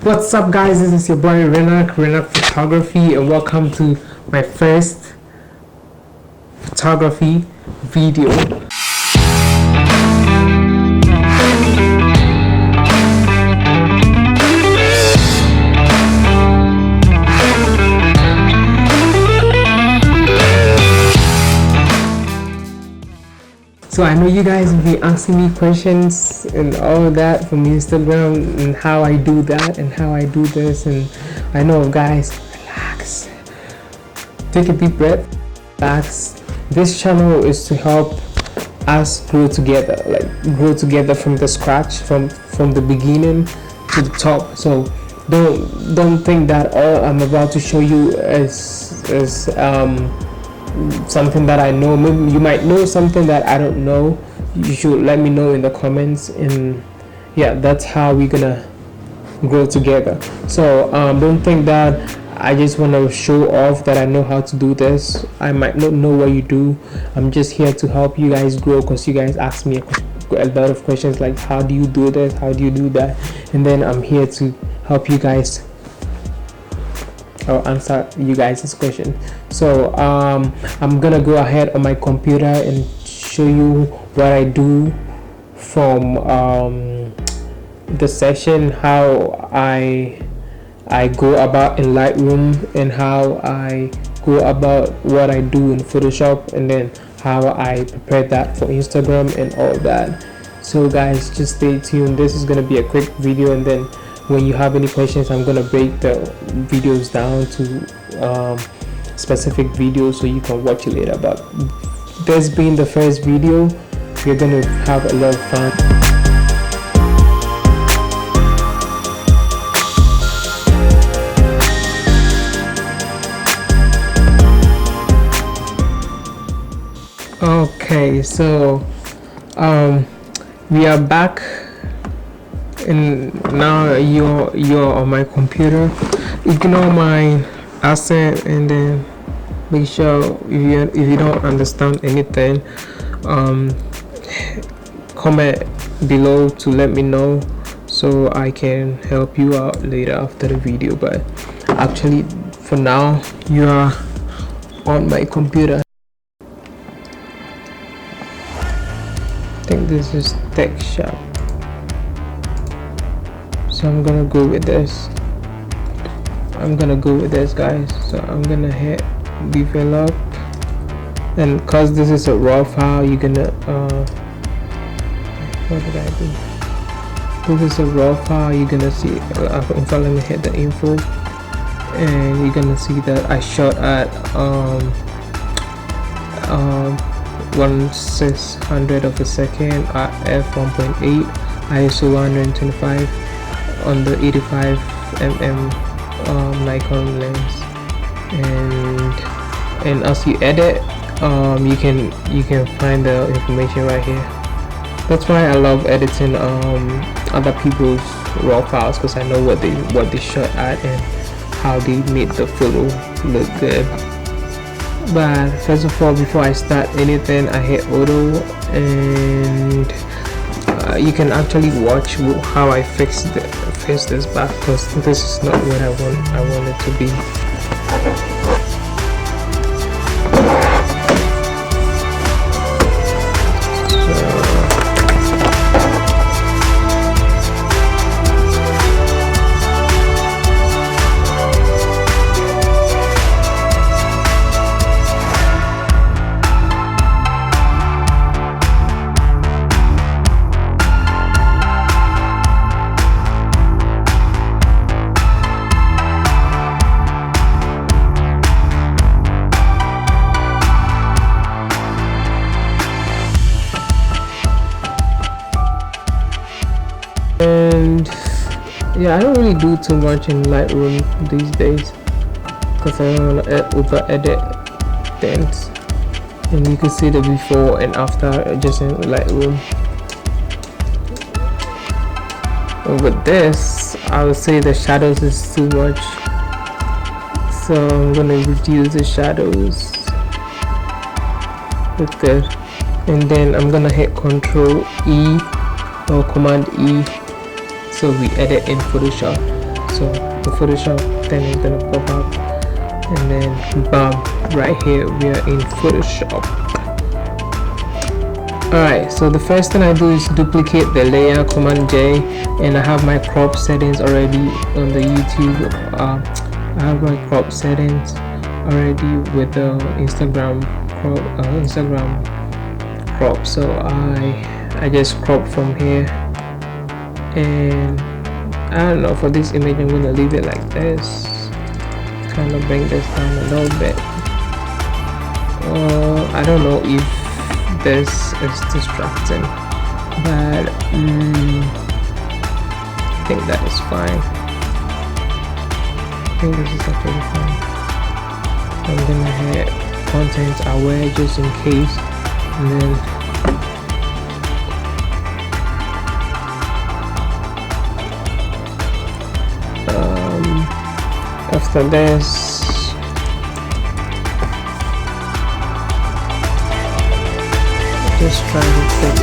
What's up, guys? This is your boy Renak Photography, and welcome to my first photography video. So I know you guys will be asking me questions and all of that from Instagram and how I do that and how I do this, and I know, guys, relax, take a deep breath, relax. This channel is to help us grow together, grow together from the scratch, from the beginning to the top. So don't think that all I'm about to show you is something that I know. Maybe you might know something that I don't know. You should let me know in the comments, and yeah, that's how we're gonna grow together. So don't think that I just want to show off that I know how to do this. I might not know what you do. I'm just here to help you guys grow, because you guys ask me a lot of questions like, how do you do this, how do you do that, and then I'm here to help you guys. I'll answer you guys' question. So I'm gonna go ahead on my computer and show you what I do from the session, how I go about in Lightroom, and how I go about what I do in Photoshop, and then how I prepare that for Instagram and all that. So guys, just stay tuned. This is gonna be a quick video, and then when you have any questions, I'm gonna break the videos down to specific videos so you can watch it later. But this being the first video, we're gonna have a lot of fun. Okay, so we are back, and now you're on my computer. Ignore my accent, and then make sure if you don't understand anything, comment below to let me know so I can help you out later after the video. But actually, for now, you are on my computer. I think this is Tech Shop, so I'm gonna go with this. Guys. So I'm gonna hit develop, and because this is a raw file, you're gonna what did I do? This is a raw file. You're gonna see, in fact, let me hit the info, and you're gonna see that I shot at 1/600 of a second at f1.8, ISO 125 on the 85 mm Nikon lens. And as you edit, you can find the information right here. That's why I love editing other people's raw files, because I know what they shot at and how they made the photo look good. But first of all, before I start anything, I hit auto, and you can actually watch how I fix this back, because this is not what I want it to be. And yeah, I don't really do too much in Lightroom these days, because I don't want to over edit things. And you can see the before and after just in Lightroom. And with this, I would say the shadows is too much, so I'm gonna reduce the shadows with this, and then I'm gonna hit Control E or Command E, so we edit in Photoshop. So so the Photoshop thing is gonna pop up, and then bam, right here we are in Photoshop. Alright, so the first thing I do is duplicate the layer, Command J, and I have my crop settings already on the YouTube. I have my crop settings already with the Instagram crop, so I just crop from here, and I don't know, for this image I'm gonna leave it like this, kind of bring this down a little bit. I don't know if this is distracting, but I think that is fine. I think this is actually fine. I'm gonna hit content aware just in case, and then after this just try to fix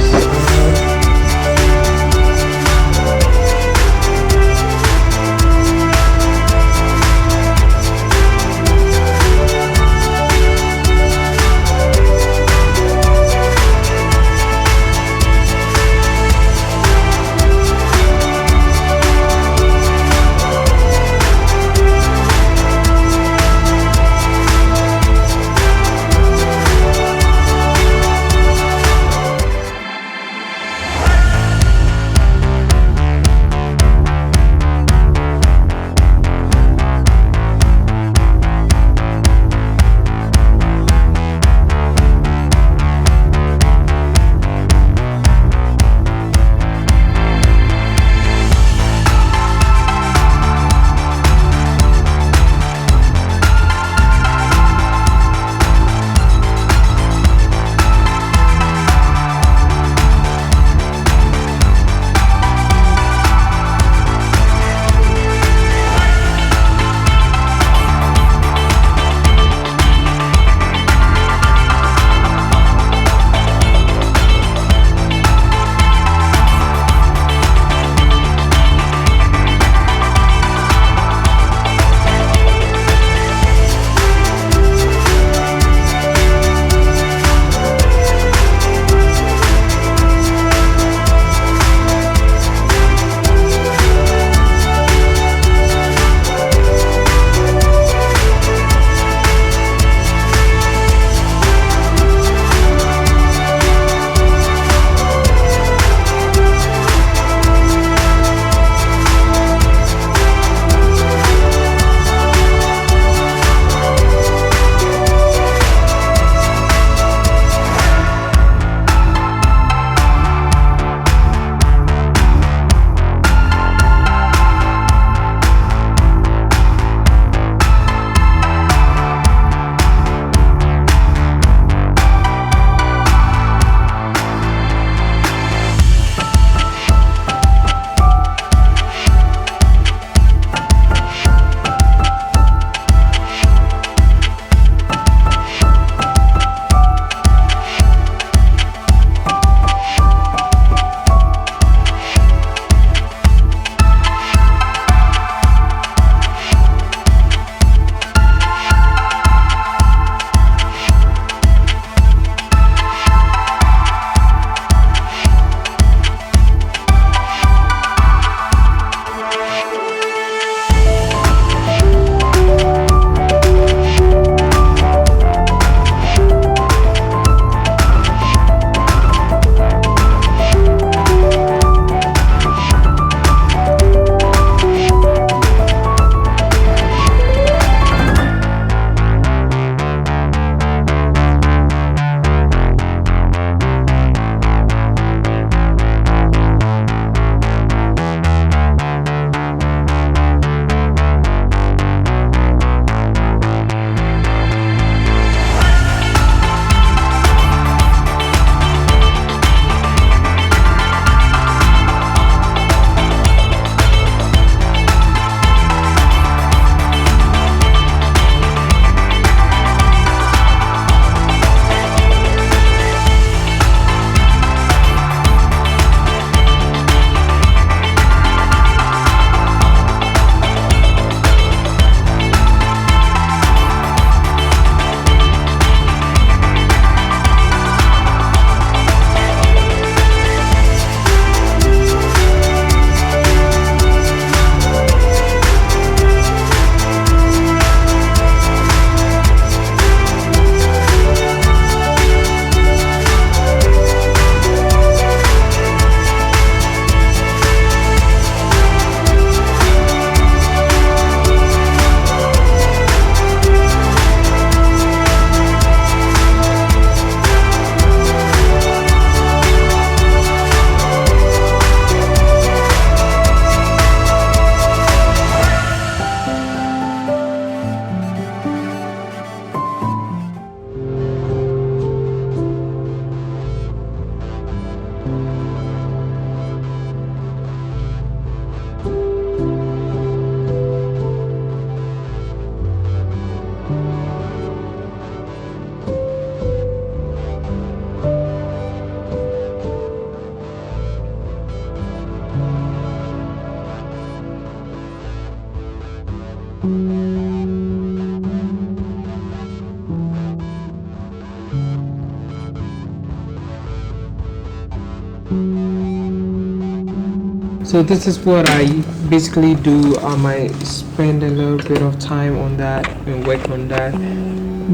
So this is what I basically do. I might spend a little bit of time on that and work on that,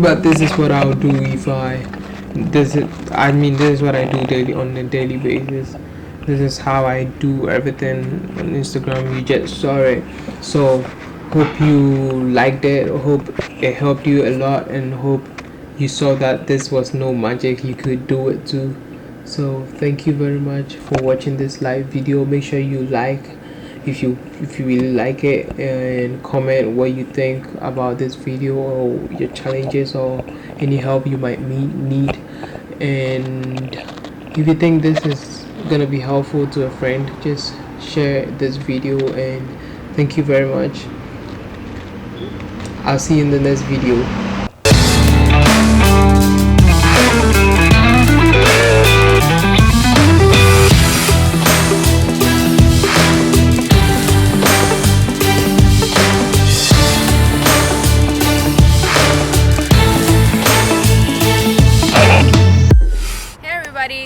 but this is what I'll do if this is what I do daily on a daily basis. This is how I do everything on Instagram. You just saw it. So hope you liked it. Hope it helped you a lot, and hope you saw that this was no magic. You could do it too. So thank you very much for watching this live video. Make sure you like if you really like it, and comment what you think about this video or your challenges or any help you might need. And if you think this is gonna be helpful to a friend, just share this video. And thank you very much. I'll see you in the next video.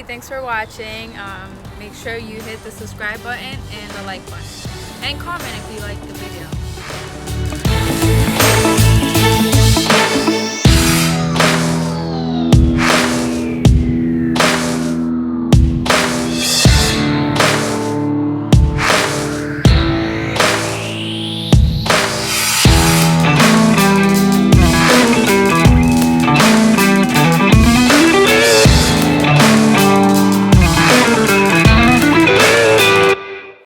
Thanks for watching. Make sure you hit the subscribe button and the like button, and comment if you like the video.